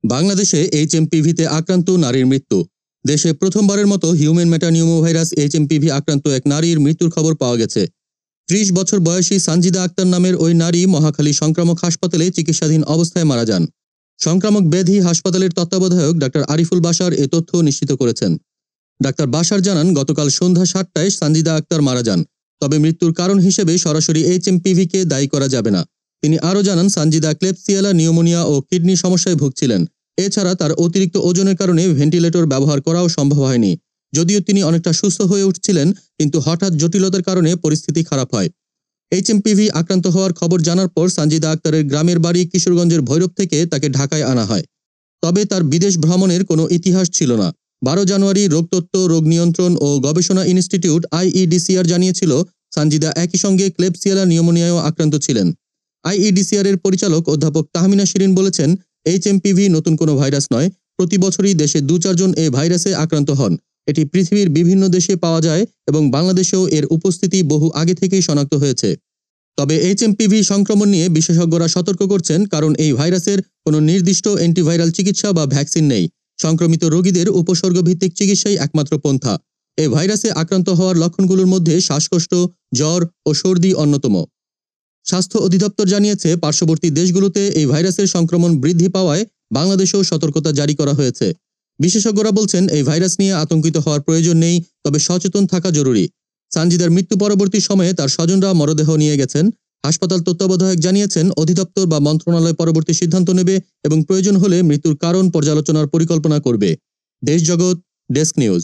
বাংলাদেশে এইচএমপিভিতে আক্রান্ত নারীর মৃত্যু। দেশে প্রথমবারের মতো হিউম্যান মেটানিউমোভাইরাস এইচএমপিভি আক্রান্ত এক নারীর মৃত্যুর খবর পাওয়া গেছে। ৩০ বছর বয়সী সানজিদা আক্তার নামের ওই নারী মহাখালী সংক্রামক হাসপাতালে চিকিৎসাধীন অবস্থায় মারা যান। সংক্রামক ব্যাধি হাসপাতালের তত্ত্বাবধায়ক ডাক্তার আরিফুল বাশার এ তথ্য নিশ্চিত করেছেন। ডাক্তার বাশার জানান, গতকাল সন্ধ্যা ৭টায় সানজিদা আক্তার মারা যান। তবে মৃত্যুর কারণ হিসেবে সরাসরি এইচএমপিভিকে দায়ী করা যাবে না। তিনি আরও জানান, সানজিদা ক্লেবসিয়ালা নিউমোনিয়া ও কিডনি সমস্যায় ভুগছিলেন। এছাড়া তার অতিরিক্ত ওজনের কারণে ভেন্টিলেটর ব্যবহার করাও সম্ভব হয়নি। যদিও তিনি অনেকটা সুস্থ হয়ে উঠছিলেন, কিন্তু হঠাৎ জটিলতার কারণে পরিস্থিতি খারাপ হয়। এইচএমপিভি আক্রান্ত হওয়ার খবর জানার পর সানজিদা আক্তারের গ্রামের বাড়ি কিশোরগঞ্জের ভৈরব থেকে তাকে ঢাকায় আনা হয়। তবে তার বিদেশ ভ্রমণের কোনো ইতিহাস ছিল না। ১২ জানুয়ারি রোগতত্ত্ব, রোগ নিয়ন্ত্রণ ও গবেষণা ইনস্টিটিউট আইইডিসিআর জানিয়েছিল, সানজিদা একই সঙ্গে ক্লেবসিয়ালা নিউমোনিয়ায়ও আক্রান্ত ছিলেন। আইইডিসিআর এর পরিচালক অধ্যাপক তাহমিনা শিরিন বলেছেন, এইচএমপিভি নতুন কোনো ভাইরাস নয়। প্রতি বছরই দেশে ২-৪ জন এই ভাইরাসে আক্রান্ত হন। এটি পৃথিবীর বিভিন্ন দেশে পাওয়া যায় এবং বাংলাদেশেও এর উপস্থিতি বহু আগে থেকেই শনাক্ত হয়েছে। তবে এইচএমপিভি সংক্রমণ নিয়ে বিশেষজ্ঞরা সতর্ক করছেন, কারণ এই ভাইরাসের কোনো নির্দিষ্ট অ্যান্টিভাইরাল চিকিৎসা বা ভ্যাকসিন নেই। সংক্রমিত রোগীদের উপসর্গভিত্তিক চিকিৎসাই একমাত্র পন্থা। এই ভাইরাসে আক্রান্ত হওয়ার লক্ষণগুলোর মধ্যে শ্বাসকষ্ট, জ্বর ও সর্দি অন্যতম। স্বাস্থ্য অধিদপ্তর জানিয়েছে, পার্শ্ববর্তী দেশগুলোতে এই ভাইরাসের সংক্রমণ বৃদ্ধি পাওয়ায় বাংলাদেশেও সতর্কতা জারি করা হয়েছে। বিশেষজ্ঞরা বলছেন, এই ভাইরাস নিয়ে আতঙ্কিত হওয়ার প্রয়োজন নেই, তবে সচেতন থাকা জরুরি। সানজিদার মৃত্যু পরবর্তী সময়ে তার স্বজনরা মরদেহ নিয়ে গেছেন। হাসপাতাল তত্ত্বাবধায়ক জানিয়েছেন, অধিদপ্তর বা মন্ত্রণালয় পরবর্তী সিদ্ধান্ত নেবে এবং প্রয়োজন হলে মৃত্যুর কারণ পর্যালোচনার পরিকল্পনা করবে। দেশ জগৎ ডেস্ক নিউজ।